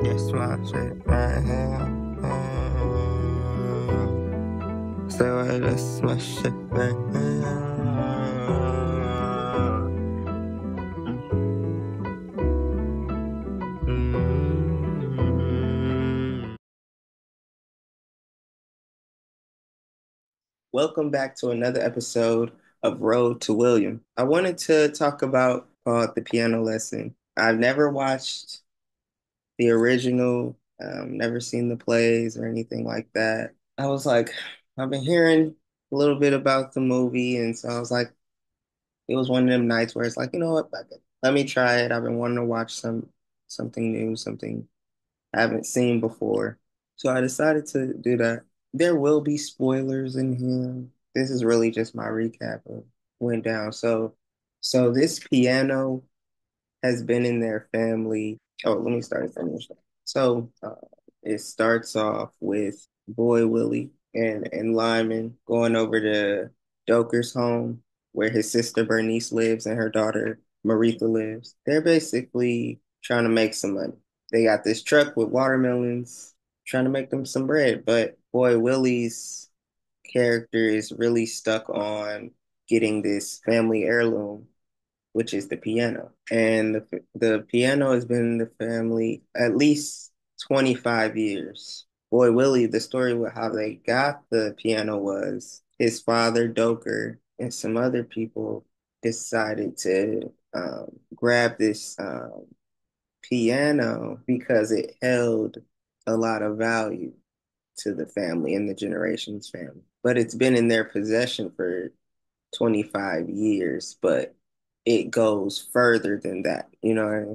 Yes, my shit right here. Say what this my shit right here. Mm. Welcome back to another episode of Road to William. I wanted to talk about The Piano Lesson. I've never watched the original, never seen the plays or anything like that. I was like, I've been hearing a little bit about the movie, and so I was like, it was one of them nights where it's like, you know what, let me try it. I've been wanting to watch something new, something I haven't seen before. So I decided to do that. There will be spoilers in here. This is really just my recap of went down. So this piano has been in their family. Oh, let me start from this. So it starts off with Boy Willie and Lyman going over to Doker's home where his sister Bernice lives and her daughter Maritha lives. They're basically trying to make some money. They got this truck with watermelons, trying to make them some bread. But Boy Willie's character is really stuck on getting this family heirloom, which is the piano. And the piano has been in the family at least 25 years. Boy, Willie, the story with how they got the piano was his father, Doker, and some other people decided to grab this piano because it held a lot of value to the family and the generations family. But it's been in their possession for 25 years, but it goes further than that. I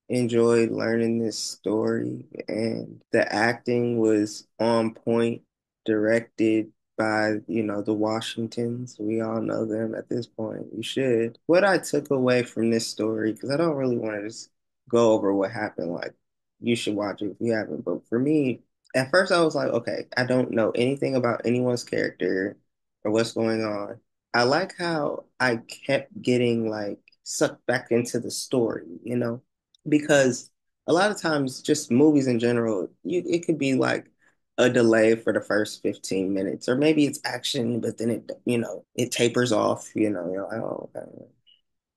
enjoyed learning this story, and the acting was on point, directed by, the Washingtons. We all know them at this point. You should. What I took away from this story, because I don't really want to just go over what happened, like, you should watch it if you haven't. But for me, at first I was like, okay, I don't know anything about anyone's character or what's going on. I like how I kept getting like sucked back into the story, because a lot of times just movies in general, it could be like a delay for the first 15 minutes, or maybe it's action, but then it tapers off, you're like, oh, okay.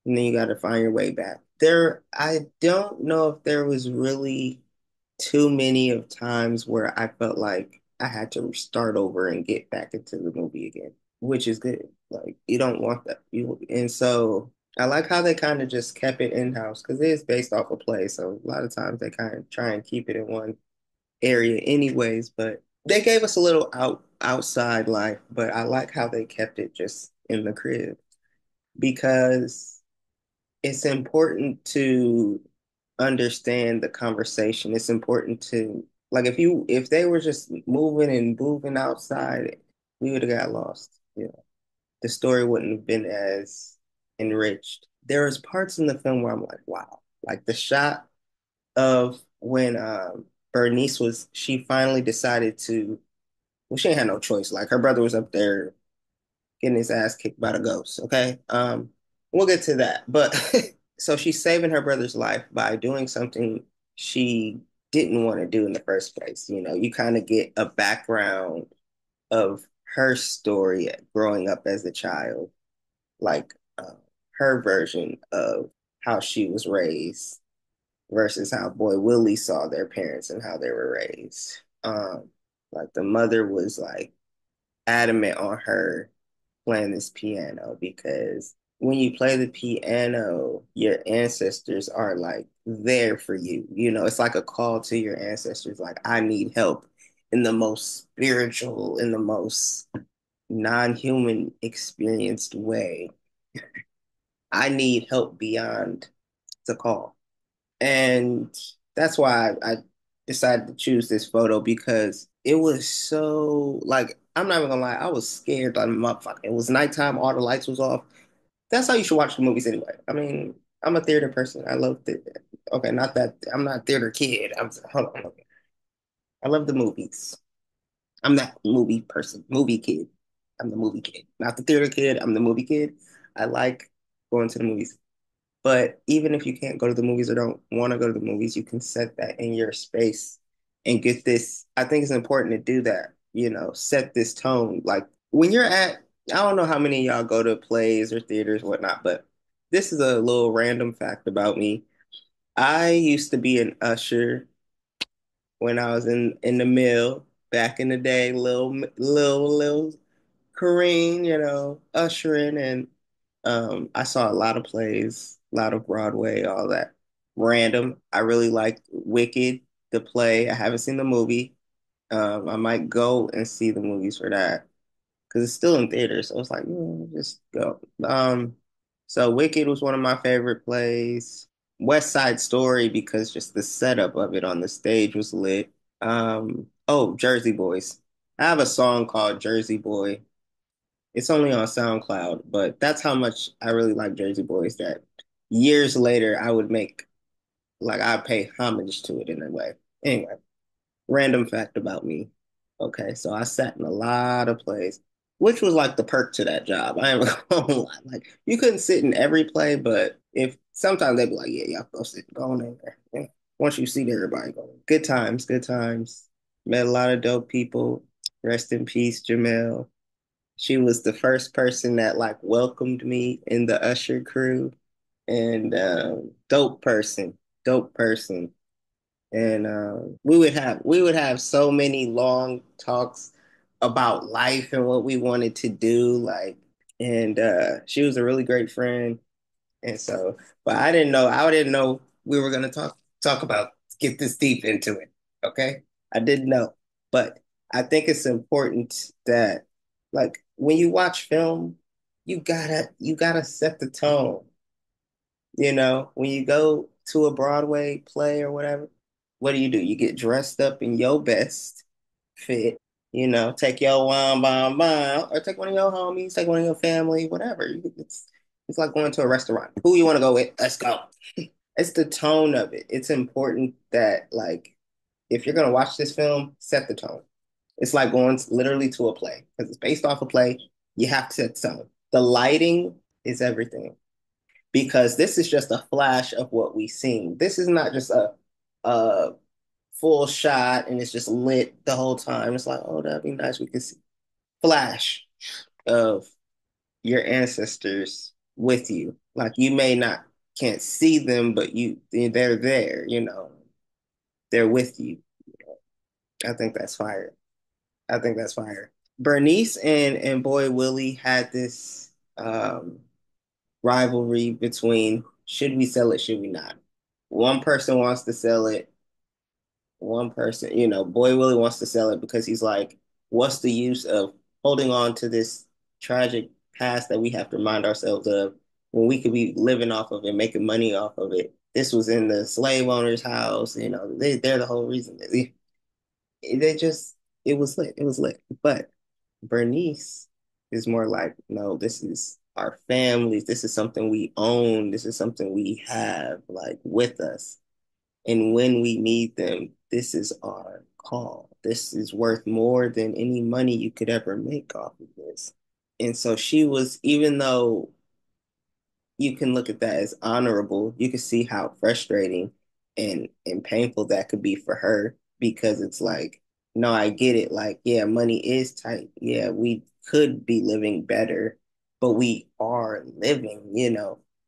And then you got to find your way back. I don't know if there was really too many of times where I felt like I had to start over and get back into the movie again, which is good. Like you don't want that. And so I like how they kind of just kept it in-house because it is based off a play. So a lot of times they kind of try and keep it in one area anyways, but they gave us a little outside life, but I like how they kept it just in the crib because it's important to understand the conversation. It's important to like if they were just moving and moving outside, we would have got lost. The story wouldn't have been as enriched. There was parts in the film where I'm like, wow, like the shot of when Bernice she finally decided to, well, she ain't had no choice. Like her brother was up there getting his ass kicked by the ghost. Okay. We'll get to that. But so she's saving her brother's life by doing something she didn't want to do in the first place. You kind of get a background of her story growing up as a child, like her version of how she was raised versus how Boy Willie saw their parents and how they were raised. Like the mother was like adamant on her playing this piano because when you play the piano, your ancestors are like there for you. It's like a call to your ancestors, like, I need help in the most spiritual, in the most non-human experienced way. I need help beyond the call. And that's why I decided to choose this photo because it was so like I'm not even gonna lie, I was scared like a motherfucker. It was nighttime, all the lights was off. That's how you should watch the movies anyway. I mean, I'm a theater person. I love theater. Okay, not that I'm not a theater kid. Hold on. Okay. I love the movies. I'm that movie person, movie kid. I'm the movie kid, not the theater kid. I'm the movie kid. I like going to the movies. But even if you can't go to the movies or don't want to go to the movies, you can set that in your space and get this. I think it's important to do that, set this tone. Like when you're at, I don't know how many of y'all go to plays or theaters, whatnot, but this is a little random fact about me. I used to be an usher when I was in the mill back in the day, little Kareem, ushering, and I saw a lot of plays, a lot of Broadway, all that. Random. I really liked Wicked, the play. I haven't seen the movie. I might go and see the movies for that because it's still in theaters. So it's like, just go. So Wicked was one of my favorite plays. West Side Story because just the setup of it on the stage was lit. Oh, Jersey Boys. I have a song called Jersey Boy. It's only on SoundCloud, but that's how much I really like Jersey Boys that years later I would make like I pay homage to it in a way. Anyway, random fact about me. Okay, so I sat in a lot of plays, which was like the perk to that job. I am gonna lie. Like you couldn't sit in every play, but if sometimes they'd be like, yeah, y'all go sit, go on in there. Yeah. Once you see everybody go. Good times, good times. Met a lot of dope people. Rest in peace, Jamel. She was the first person that like welcomed me in the Usher crew, and dope person. And we would have so many long talks about life and what we wanted to do, like, and she was a really great friend. And so, but I didn't know we were gonna talk about get this deep into it. Okay. I didn't know. But I think it's important that like when you watch film, you gotta set the tone. When you go to a Broadway play or whatever, what do? You get dressed up in your best fit, take your one bomb bomb, or take one of your homies, take one of your family, whatever. It's like going to a restaurant. Who you want to go with? Let's go. It's the tone of it. It's important that like if you're gonna watch this film, set the tone. It's like going literally to a play because it's based off a play. You have to set the tone. The lighting is everything because this is just a flash of what we seen. This is not just a full shot and it's just lit the whole time. It's like, oh, that'd be nice. We can see flash of your ancestors with you. Like you may not can't see them, but they're there. They're with you. I think that's fire. I think that's fire. Bernice and Boy Willie had this rivalry between should we sell it, should we not? One person wants to sell it, one person, Boy Willie wants to sell it because he's like, what's the use of holding on to this tragic past that we have to remind ourselves of when we could be living off of it, making money off of it? This was in the slave owner's house, they're the whole reason. They just, it was lit. It was lit. But Bernice is more like, no, this is our families. This is something we own. This is something we have like with us. And when we need them, this is our call. This is worth more than any money you could ever make off of this. And so she was, even though you can look at that as honorable, you can see how frustrating and painful that could be for her because it's like, no, I get it. Like, yeah, money is tight. Yeah, we could be living better, but we are living.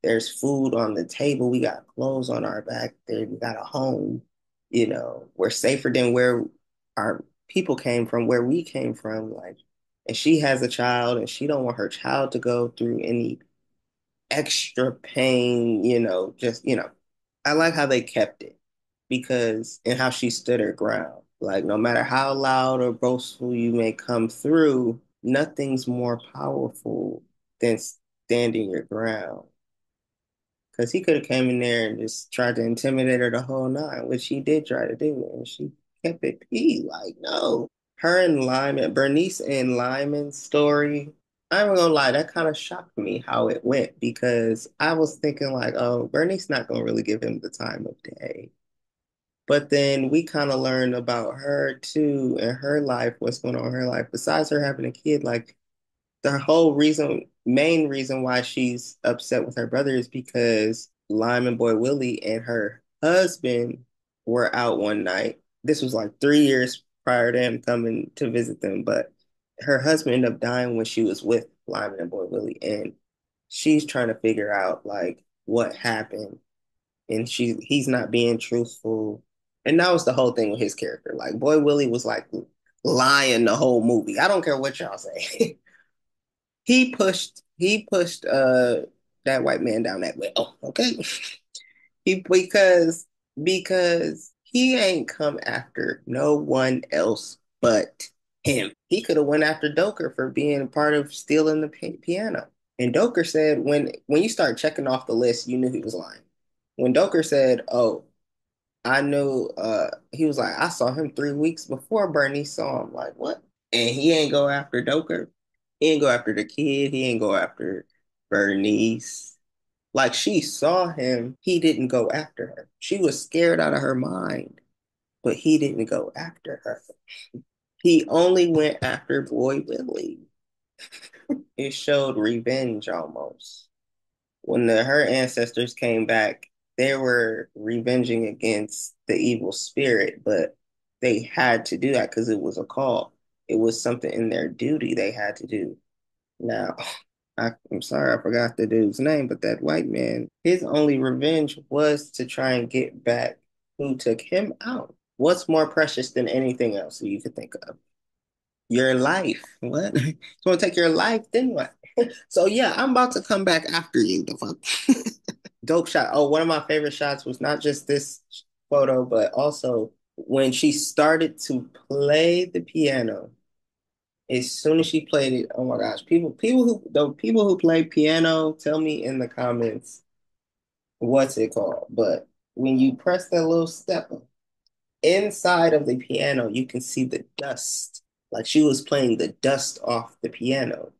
There's food on the table. We got clothes on our back there. We got a home. We're safer than where our people came from, where we came from. Like, and she has a child and she don't want her child to go through any extra pain, I like how they kept it because and how she stood her ground. Like no matter how loud or boastful you may come through, nothing's more powerful than standing your ground. Because he could have came in there and just tried to intimidate her the whole nine, which he did try to do, and she kept it P. Like, no. Her and Lyman, Bernice and Lyman's story, I'm gonna lie, that kind of shocked me how it went because I was thinking like, oh, Bernice not gonna really give him the time of day. But then we kind of learned about her too and her life, what's going on in her life. Besides her having a kid, like the whole main reason why she's upset with her brother is because Lyman Boy Willie and her husband were out one night. This was like 3 years prior to him coming to visit them, but her husband ended up dying when she was with Lyman and Boy Willie, and she's trying to figure out like what happened, and he's not being truthful, and that was the whole thing with his character. Like Boy Willie was like lying the whole movie. I don't care what y'all say. He pushed that white man down that well. Okay. He because he ain't come after no one else but him. He could have went after Doker for being part of stealing the piano. And Doker said when you start checking off the list, you knew he was lying. When Doker said, "Oh, I knew," he was like, "I saw him 3 weeks before Bernice saw him." Like what? And he ain't go after Doker. He ain't go after the kid. He ain't go after Bernice. Like she saw him, he didn't go after her. She was scared out of her mind, but he didn't go after her. He only went after Boy Willie. It showed revenge almost. When her ancestors came back, they were revenging against the evil spirit, but they had to do that because it was a call. It was something in their duty they had to do. Now, I'm sorry, I forgot the dude's name, but that white man, his only revenge was to try and get back who took him out. What's more precious than anything else that you could think of? Your life. What? It's gonna take your life, then what? So yeah, I'm about to come back after you. The fuck. Dope shot. Oh, one of my favorite shots was not just this photo, but also when she started to play the piano. As soon as she played it, oh my gosh, people who play piano, tell me in the comments what's it called. But when you press that little stepper inside of the piano, you can see the dust. Like she was playing the dust off the piano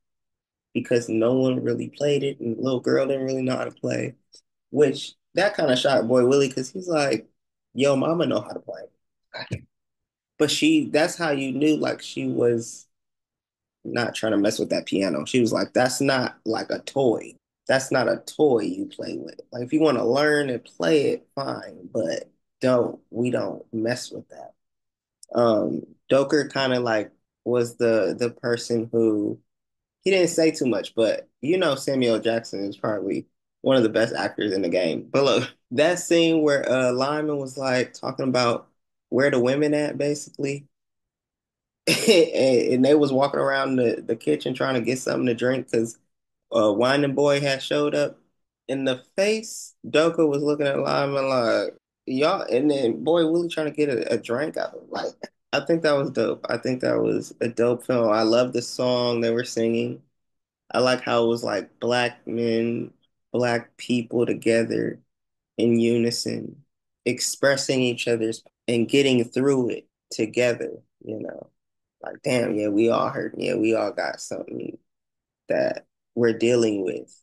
because no one really played it, and the little girl didn't really know how to play. Which that kind of shocked Boy Willie because he's like, "Yo, mama know how to play." But that's how you knew like she was not trying to mess with that piano. She was like, that's not like a toy. That's not a toy you play with. Like if you want to learn and play it, fine, but we don't mess with that. Doker kind of like was the person who he didn't say too much, but Samuel Jackson is probably one of the best actors in the game. But look, that scene where Lyman was like talking about where the women at basically, and they was walking around the kitchen trying to get something to drink because Winding Boy had showed up. In the face, Doka was looking at Lyman like, y'all, and then Boy Willie trying to get a drink out of him. Like, I think that was dope. I think that was a dope film. I love the song they were singing. I like how it was like black men, black people together in unison, expressing each other's and getting through it together. Like, damn, yeah, we all hurt. Yeah, we all got something that we're dealing with.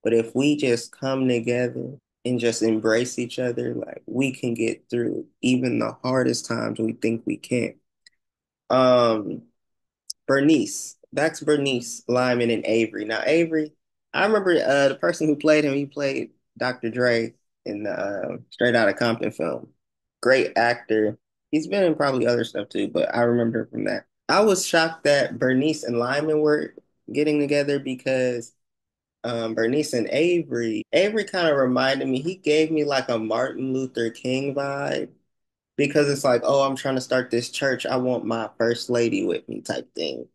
But if we just come together and just embrace each other, like we can get through even the hardest times we think we can't. Um, Bernice, back to Bernice, Lyman, and Avery. Now, Avery, I remember the person who played him, he played Dr. Dre in the Straight Outta Compton film. Great actor. He's been in probably other stuff too, but I remember from that. I was shocked that Bernice and Lyman were getting together because Bernice and Avery kind of reminded me, he gave me like a Martin Luther King vibe because it's like, oh, I'm trying to start this church. I want my first lady with me type thing.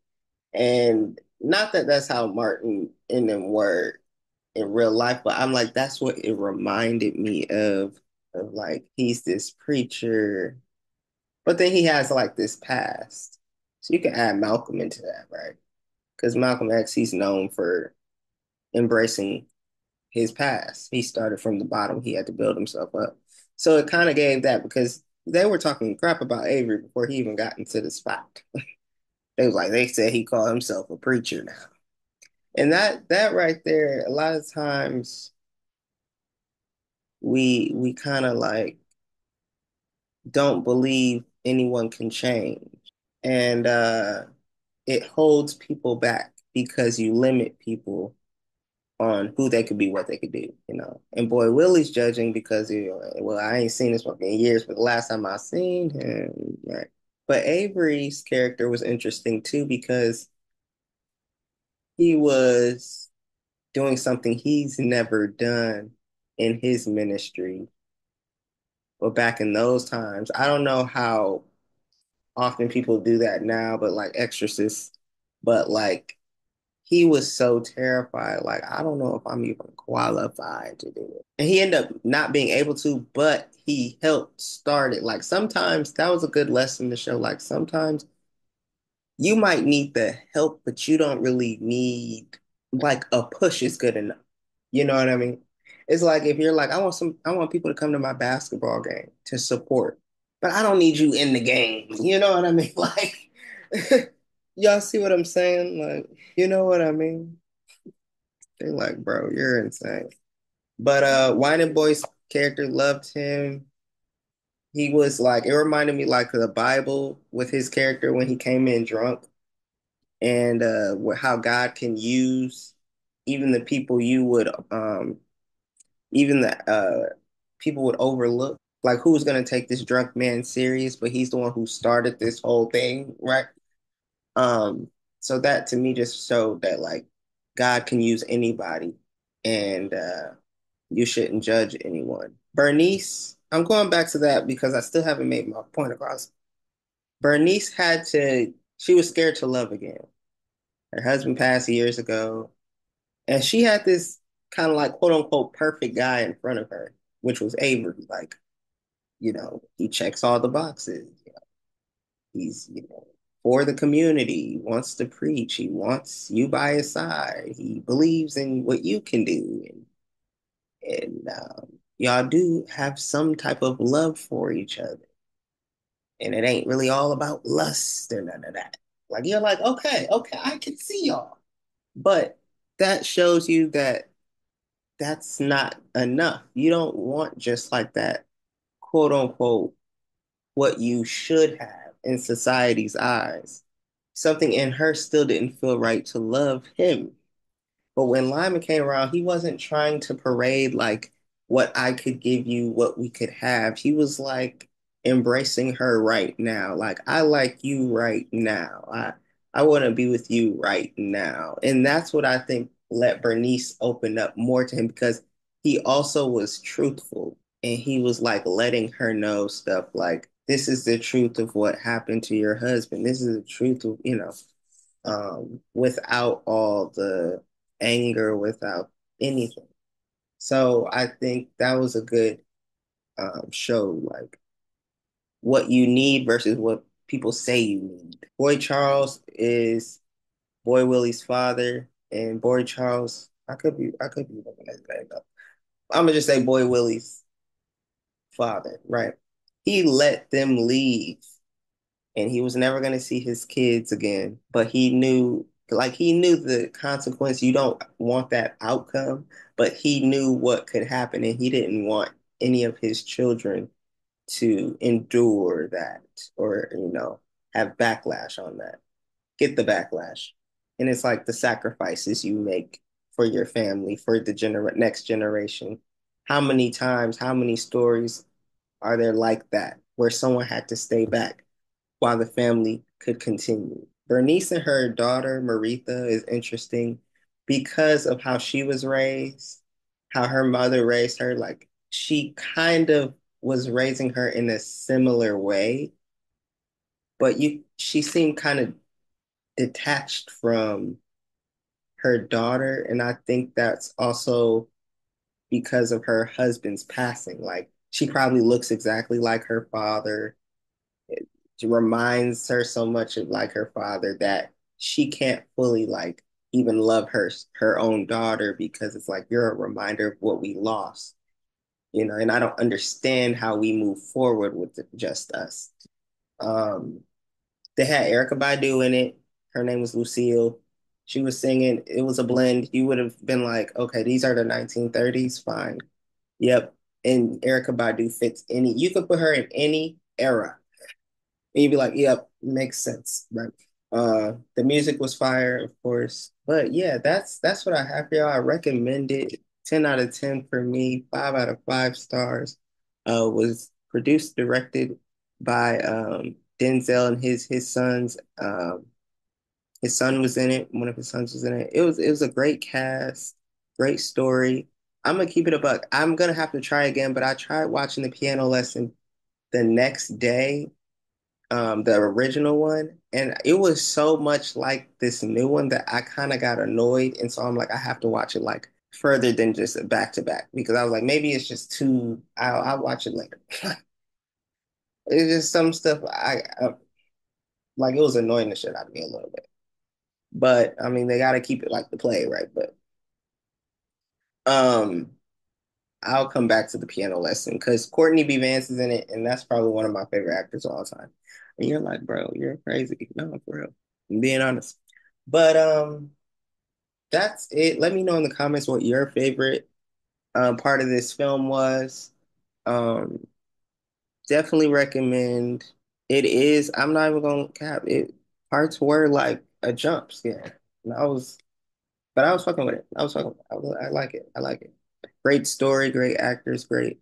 And not that that's how Martin and them were in real life, but I'm like, that's what it reminded me of like, he's this preacher, but then he has like this past. So you can add Malcolm into that, right? Because Malcolm X, he's known for embracing his past. He started from the bottom. He had to build himself up. So it kind of gave that because they were talking crap about Avery before he even got into the spot. They said he called himself a preacher now. And that right there, a lot of times we kind of like don't believe anyone can change. And it holds people back because you limit people on who they could be, what they could do, you know. And Boy Willie's judging because, you know, well, I ain't seen this one in years, but the last time I seen him, right. But Avery's character was interesting too because he was doing something he's never done in his ministry. But back in those times, I don't know how often people do that now, but like exorcists, but like he was so terrified, like I don't know if I'm even qualified to do it. And he ended up not being able to, but he helped start it. Like sometimes that was a good lesson to show. Like sometimes you might need the help, but you don't really need like a push is good enough. You know what I mean? It's like if you're like, I want people to come to my basketball game to support, but I don't need you in the game. You know what I mean? Like, y'all see what I'm saying? Like, you know what I mean? They're like, bro, you're insane. But Wine and Boy's character loved him. He was like, it reminded me like of the Bible with his character when he came in drunk and how God can use even the people you would even the people would overlook. Like who's gonna take this drunk man serious? But he's the one who started this whole thing, right? Um, so that to me just showed that like God can use anybody, and you shouldn't judge anyone. Bernice, I'm going back to that because I still haven't made my point across. Bernice had to, she was scared to love again. Her husband passed years ago, and she had this kind of like quote unquote perfect guy in front of her, which was Avery. Like, you know, he checks all the boxes. You know, he's, you know, for the community, he wants to preach, he wants you by his side, he believes in what you can do. And y'all do have some type of love for each other. And it ain't really all about lust or none of that. Like, you're like, okay, okay, I can see y'all. But that shows you that that's not enough. You don't want just like that, quote unquote, what you should have in society's eyes. Something in her still didn't feel right to love him. But when Lyman came around, he wasn't trying to parade like what I could give you, what we could have. He was like embracing her right now. Like, I like you right now. I want to be with you right now. And that's what I think let Bernice open up more to him because he also was truthful and he was like letting her know stuff like, this is the truth of what happened to your husband. This is the truth of, you know, without all the anger, without anything. So I think that was a good show, like what you need versus what people say you need. Boy Charles is Boy Willie's father, and Boy Charles, I could be looking at his name up. I'm gonna just say Boy Willie's father, right? He let them leave and he was never going to see his kids again. But he knew, like, he knew the consequence. You don't want that outcome, but he knew what could happen, and he didn't want any of his children to endure that or, you know, have backlash on that, get the backlash. And it's like the sacrifices you make for your family, for the next generation. How many times, how many stories are there like that where someone had to stay back while the family could continue? Bernice and her daughter, Maritha, is interesting because of how she was raised, how her mother raised her. Like she kind of was raising her in a similar way, but she seemed kind of detached from her daughter. And I think that's also because of her husband's passing. Like she probably looks exactly like her father. It reminds her so much of like her father that she can't fully like even love her own daughter because it's like you're a reminder of what we lost, you know, and I don't understand how we move forward with just us. Um, they had Erica Badu in it. Her name was Lucille. She was singing. It was a blend. You would have been like, okay, these are the 1930s. Fine. Yep. And Erica Badu fits you could put her in any era and you'd be like, yep, makes sense, right? The music was fire, of course. But yeah, that's what I have for y'all. I recommend it. 10 out of 10 for me, 5 out of 5 stars. Was produced, directed by Denzel and his sons. His son was in it. One of his sons was in it. It was a great cast, great story. I'm gonna keep it a buck. I'm gonna have to try again, but I tried watching the piano lesson the next day, the original one, and it was so much like this new one that I kind of got annoyed, and so I'm like, I have to watch it like further than just back to back because I was like, maybe it's just too. I'll watch it later. It's just some stuff I like. It was annoying the shit out of me a little bit, but I mean, they got to keep it like the play, right? But um, I'll come back to the piano lesson because Courtney B. Vance is in it, and that's probably one of my favorite actors of all time. And you're like, bro, you're crazy. No, for real. I'm being honest. But that's it. Let me know in the comments what your favorite part of this film was. Um, definitely recommend. It is. I'm not even gonna cap it. Parts were like a jump scare. And but I was fucking with it. I was fucking. I like it. I like it. Great story, great actors, great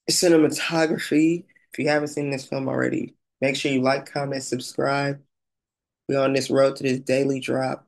cinematography. If you haven't seen this film already, make sure you like, comment, subscribe. We're on this road to this daily drop.